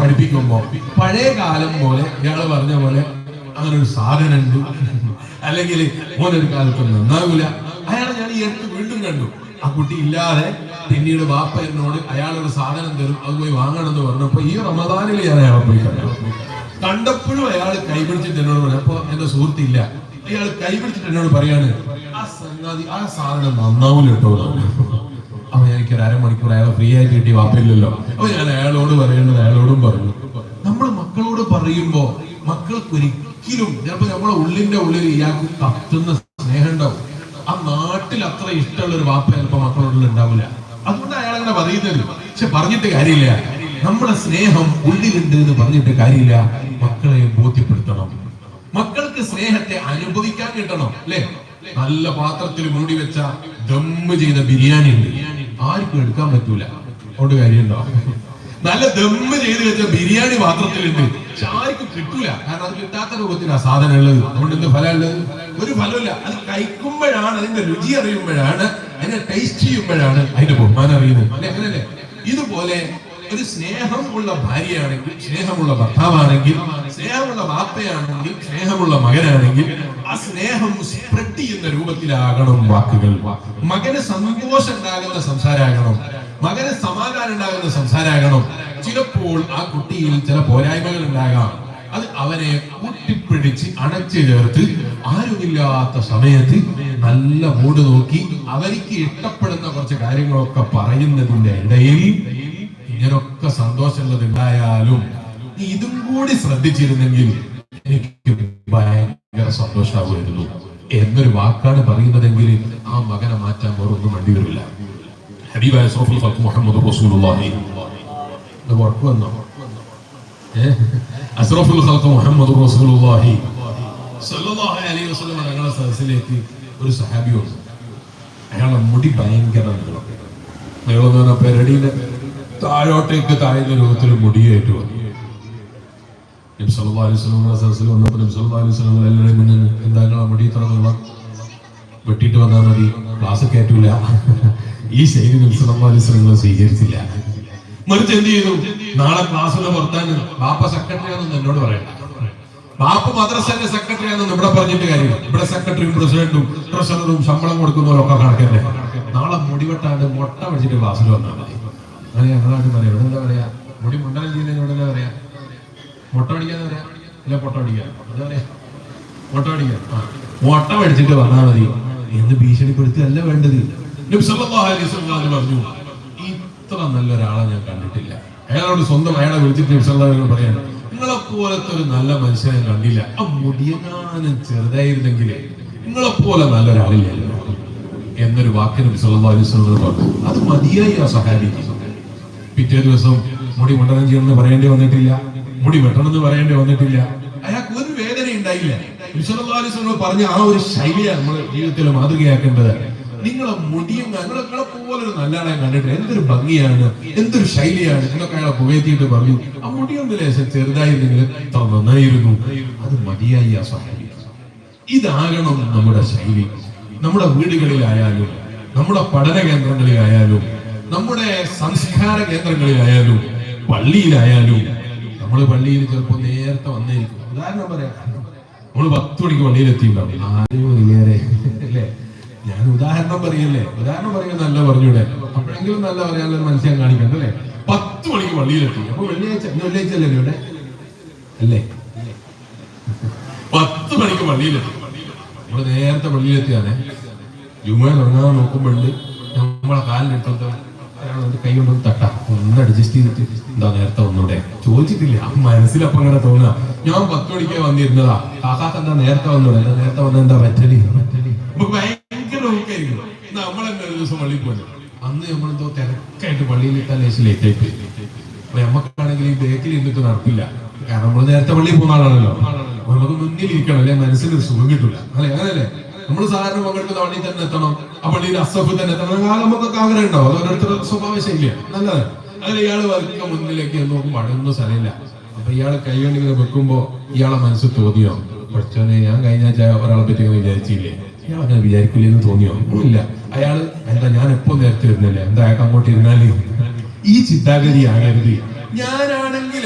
പഠിപ്പിക്കുമ്പോ പഴയ കാലം പോലെ ഇയാള് പറഞ്ഞ പോലെ അങ്ങനെ ഒരു സാധനം ഉണ്ട്, അല്ലെങ്കിൽ മോനൊരു കാലത്ത് നന്നാവൂല. അയാളെ ഞാൻ ഈ അടുത്ത് വീണ്ടും കണ്ടു. ആ കുട്ടി ഇല്ലാതെ പിന്നീട് ബാപ്പ എന്നോട് അയാളൊരു സാധനം തരും, അത് പോയി വാങ്ങണമെന്ന് പറഞ്ഞപ്പോ ഈ റമദാനിൽ ഞാൻ അയാളെ പോയി കണ്ടപ്പോഴും അയാൾ കൈപിടിച്ചിട്ട് എന്നോട് പറഞ്ഞു. അപ്പൊ എന്റെ സുഹൃത്തില്ല, അയാൾ കൈപിടിച്ചിട്ട് എന്നോട് പറയാണ്, ആ സംഗതി ആ സാധനം നന്നാവൂല കേട്ടോ. അപ്പൊ എനിക്കൊരു അരമണിക്കൂർ അയാളെ ഫ്രീ ആയിട്ട് കിട്ടി, വാപ്പയില്ലല്ലോ. അപ്പൊ ഞാൻ അയാളോട് പറയേണ്ടത് അയാളോടും പറഞ്ഞു. നമ്മൾ മക്കളോട് പറയുമ്പോ മക്കൾക്ക് ഒരിക്കലും ചിലപ്പോ നമ്മളെ ഉള്ളിന്റെ ഉള്ളിൽ ഇയാൾക്ക് കത്തുന്ന സ്നേഹം ഉണ്ടാവും. ആ നാട്ടിൽ അത്ര ഇഷ്ടമുള്ള ഒരു വാപ്പ ചിലപ്പോ മക്കളോടുള്ള ഉണ്ടാവില്ല. അതുകൊണ്ട് അയാൾ അങ്ങനെ പറയുന്നത്. പക്ഷെ പറഞ്ഞിട്ട് കാര്യമില്ല, നമ്മുടെ സ്നേഹം ഉള്ളിലുണ്ട് എന്ന് പറഞ്ഞിട്ട് കാര്യമില്ല. മക്കളെ ബോധ്യപ്പെടുത്തണം. മക്കൾക്ക് സ്നേഹത്തെ അനുഭവിക്കാൻ കിട്ടണം. അല്ലെ, നല്ല പാത്രത്തിൽ മൂടി വെച്ച ദമ്മ് ചെയ്ത ബിരിയാണി ഉണ്ട്, ആർക്കും എടുക്കാൻ പറ്റൂല. അതുകൊണ്ട് കാര്യമുണ്ടോ? നല്ല ദമ്മ് ചെയ്ത് വെച്ച ബിരിയാണി പാത്രത്തിലുണ്ട്, പക്ഷെ ആർക്കും കിട്ടൂല. കാരണം അത് കിട്ടാത്ത രൂപത്തിലാ സാധനം ഉള്ളത്. അതുകൊണ്ട് എന്ത് ഫലം ഉള്ളത്? ഒരു ഫലമില്ല. അത് കഴിക്കുമ്പോഴാണ്, അതിന്റെ രുചി അറിയുമ്പോഴാണ്, അതിനെ ടേസ്റ്റ് ചെയ്യുമ്പോഴാണ് അതിന്റെ ബഹുമാനം അറിയുന്നത്. അല്ലെ, അങ്ങനല്ലേ? ഇതുപോലെ ഒരു സ്നേഹമുള്ള ഭാര്യയാണെങ്കിൽ, സ്നേഹമുള്ള ഭർത്താവാണെങ്കിൽ, സ്നേഹമുള്ള വാപ്പയാണെങ്കിൽ, സ്നേഹമുള്ള മകനാണെങ്കിൽ, ആ സ്നേഹം സ്പ്രെഡ് ചെയ്യുന്ന രൂപത്തിലാകണം വാക്കുകൾ. മകന് സന്തോഷം ഉണ്ടാകുന്ന സംസാരമാകണം, മകന് സമാധാനം ഉണ്ടാകുന്ന സംസാരമാകണം. ചിലപ്പോൾ ആ കുട്ടിയിൽ ചില പോരായ്മകൾ ഉണ്ടാകാം, അത് അവനെ കൂട്ടിപ്പിടിച്ച് അണച്ചു ചേർത്ത് ആരുമില്ലാത്ത സമയത്ത് നല്ല മൂഡ് നോക്കി അവർക്ക് ഇഷ്ടപ്പെടുന്ന കുറച്ച് കാര്യങ്ങളൊക്കെ പറയുന്നതിന്റെ ഇടയിൽ ഇങ്ങനൊക്കെ സന്തോഷമുള്ളത് ഉണ്ടായാലും നീ ഇതും കൂടി ശ്രദ്ധിച്ചിരുന്നെങ്കിൽ എനിക്ക് ഭയങ്കര സന്തോഷമാകുമായിരുന്നു എന്നൊരു വാക്കാണ് പറയുന്നതെങ്കിൽ ആ മകനെ മാറ്റാൻ വേറൊന്നും വേണ്ടി വരില്ല. ഹബീബായ അഷ്റഫുൽ ഖൽഖ് മുഹമ്മദ് റസൂലുള്ളാഹി വന്നോ? അഷ്റഫുൽ ഖൽഖ് മുഹമ്മദ് റസൂലുള്ളാഹി സ്വല്ലല്ലാഹു അലൈഹി വസല്ലം തങ്ങളുടെ സദസ്സിലേക്ക് ഒരു സഹാബി വന്നു. അയാളുടെ മുടി ഭയങ്കര നീളം, പെരടിയിലെ താഴോട്ടേക്ക് താഴ്ന്ന രൂപത്തിൽ മുടിയായിട്ട് വന്നു. നബി സല്ലല്ലാഹു അലൈഹി വസല്ലം സദസ്സിൽ വന്നപ്പോൾ നബി സല്ലല്ലാഹു അലൈഹി വസല്ലം എല്ലാവരും മുന്നിൽ എന്താ മുടി ഇത്ര നീളം, വെട്ടിയിട്ട് വന്നാൽ മതി, ക്ലാസ് കയറ്റൂല. ഈ ശൈലി നബി സല്ലല്ലാഹു അലൈഹി വസല്ലം സ്വീകരിച്ചില്ല. മറിച്ച് എന്ത് ചെയ്തു? നാളെ ക്ലാസ്സിലെ പുറത്താന് ബാപ്പ സെക്രട്ടറി ആണെന്ന് എന്നോട് പറയണ്ട, ബാപ്പ മദ്രസന്റെ സെക്രട്ടറി ആണെന്ന് ഇവിടെ പറഞ്ഞിട്ട് കാര്യമില്ല. ഇവിടെ സെക്രട്ടറിയും പ്രസിഡന്റും ട്രഷററും ശമ്പളം കൊടുക്കുന്നവരൊക്കെ കണക്കല്ലേ. നാളെ മുടിവെട്ടാണ്ട് മുട്ട വെച്ചിട്ട് ക്ലാസ്സിൽ വന്നാൽ മതി. അങ്ങനെ ഞങ്ങളായിട്ട് പറയാം. ഇവിടെ എന്താ പറയാ? മുടി മുണ്ടനം ചെയ്യുന്നതിനോട് എന്താ പറയാ? മുട്ട അടിക്കാന്ന് പറയാ, ഇല്ല പൊട്ട അടിക്കാൻ. എന്താ പറയാ? മുട്ട അടിക്കാൻ. മുട്ട മേടിച്ചിട്ട് വന്നാൽ മതി എന്ന് ഭീഷണിപ്പെടുത്തുകയല്ല വേണ്ടത്. നബി സല്ലല്ലാഹു അലൈഹി വസല്ലം പറഞ്ഞു, ഇത്ര നല്ലൊരാളെ ഞാൻ കണ്ടിട്ടില്ല. അയാളോട് സ്വന്തം അയാളെ വിളിച്ചിട്ട് നബി സല്ലല്ലാഹു അലൈഹി വസല്ലം പറയാണ്, നിങ്ങളെ പോലത്തെ ഒരു നല്ല മനുഷ്യനെ കണ്ടില്ല. ആ മുടിയനാനും ചെറുതായിരുന്നെങ്കിൽ നിങ്ങളെ പോലെ നല്ലൊരാളില്ലല്ലോ എന്നൊരു വാക്ക് നബി സല്ലല്ലാഹു അലൈഹി വസല്ലം പറഞ്ഞു. അത് മതിയായി ആ സഹാബിക്ക്. പിറ്റേ ദിവസം മുടി മുണ്ടനം ചെയ്യണമെന്ന് പറയേണ്ടി വന്നിട്ടില്ല, മുടി വെട്ടണമെന്ന് പറയേണ്ടി വന്നിട്ടില്ല. അയാൾക്ക് ഒരു വേദന ഉണ്ടായില്ല. നബി സല്ലല്ലാഹു അലൈഹി വസല്ലം പറഞ്ഞ ആ ഒരു ശൈലിയാണ് നമ്മൾ ജീവിതത്തിൽ മാതൃകയാക്കേണ്ടത്. നിങ്ങളെ മുടിയും നിങ്ങളെ പോലൊരു നല്ല ആളെ കണ്ടിട്ട് എന്തൊരു ഭംഗിയാണ്, എന്തൊരു ശൈലിയാണ് എന്നൊക്കെ അയാളെ പുകഴ്ത്തിയിട്ട് പറഞ്ഞു. ആ മുടിയൊന്ന് ലേശം ചെറുതായിരുന്നെങ്കിൽ എത്ര നന്നായിരുന്നു. അത് മതിയായി ആ സഹാബി. ഇതാകണം നമ്മുടെ ശൈലി. നമ്മുടെ വീടുകളിലായാലും, നമ്മുടെ പഠന കേന്ദ്രങ്ങളിലായാലും, നമ്മുടെ സംസ്കാര കേന്ദ്രങ്ങളിലായാലും, പള്ളിയിലായാലും. നമ്മൾ പള്ളിയിൽ ചിലപ്പോൾ നേരത്തെ വന്നിരിക്കും. ഉദാഹരണം പറയാം, നമ്മൾ 10 മണിക്ക് പള്ളിയിലെത്തിയിട്ടുണ്ടാവും, 4 മണിയേറെ അല്ലേ? ഞാൻ ഉദാഹരണം പറയല്ലേ, ഉദാഹരണം പറയുന്നല്ല പറഞ്ഞൂടെ, അപ്പോഴെങ്കിലും നല്ല പറയാനുള്ള മനുഷ്യൻ കാണിക്കണ്ട അല്ലേ? 10 മണിക്ക് പള്ളിയിലെത്തി. അപ്പൊ വെള്ളിയാഴ്ച അല്ലേ ഇവിടെ അല്ലേ? 10 മണിക്ക് പള്ളിയിലെത്തി. നമ്മള് നേരത്തെ പള്ളിയിലെത്തിയാണേ. ജുമുഅ തുടങ്ങാൻ നോക്കുമ്പോണ്ട് നമ്മളെ കാലിനെടുത്തോ കൈ കൊണ്ടൊന്ന് തട്ടാ, ഒന്ന് അഡ്ജസ്റ്റ് ചെയ്തിട്ട് എന്താ നേരത്തെ ഒന്നൂടെ ചോദിച്ചിട്ടില്ല. മനസ്സിലപ്പം അങ്ങനെ തോന്നുക, ഞാൻ 10 മണിക്കേ വന്നിരുന്നതാ, കാക്കാക്ക് എന്താ നേരത്തെ വന്നൂടെ, നേരത്തെ വന്ന എന്താ പറ്റല്? നമുക്ക് ഭയങ്കര നോക്കായിരിക്കും. നമ്മളെന്നെ ഒരു ദിവസം പള്ളിയിൽ പോയി, അന്ന് നമ്മളെന്തോ തിരക്കായിട്ട് പള്ളിയിലിട്ടാൽ ലേറ്റ് ആയിട്ട്. അപ്പൊ നമ്മക്കാണെങ്കിൽ ഈ ബേക്കിൽ ഇരുന്നിട്ട് നടക്കില്ല. കാരണം നമ്മൾ നേരത്തെ പള്ളിയിൽ പോകുന്ന ആളാണല്ലോ, നമുക്ക് മുന്നിൽ ഇരിക്കണം, അല്ലെ മനസ്സിനൊരു സുഖം കിട്ടൂല. അല്ലെ, അങ്ങനല്ലേ? നമ്മൾ സാധാരണ പങ്കെടുക്കുന്ന പള്ളിയിൽ തന്നെ എത്തണം, ആ പള്ളിയിൽ അസഫ് തന്നെ എത്തണം. നമുക്കൊക്കെ ആഗ്രഹം ഉണ്ടാവും, അത് ഓരോരുത്തരുടെ സ്വഭാവ ശൈലിയാണ്, നല്ലതാണ്. അങ്ങനെ ഇയാള് വർക്ക് മുന്നിലേക്ക് നോക്കുമ്പോൾ അടയൊന്നും സ്ഥലമില്ല. അപ്പൊ ഇയാള് കൈകൊണ്ട് ഇങ്ങനെ വെക്കുമ്പോ ഇയാളെ മനസ്സിൽ തോന്നിയോ, പഠിച്ചോനെ ഞാൻ കഴിഞ്ഞ ആഴ്ച ഒരാളെ പറ്റി ഇങ്ങനെ വിചാരിച്ചില്ലേ, ഞാൻ അങ്ങനെ വിചാരിക്കില്ലെന്ന് തോന്നിയോ? ഇല്ല. അയാള് എന്താ ഞാൻ എപ്പോ നേരത്തെ വരുന്നില്ല, എന്താ അയാൾക്ക് അങ്ങോട്ട് ഇരുന്നാല് ഈ ചിന്താഗതി ആകരുത്. ഞാനാണെങ്കിൽ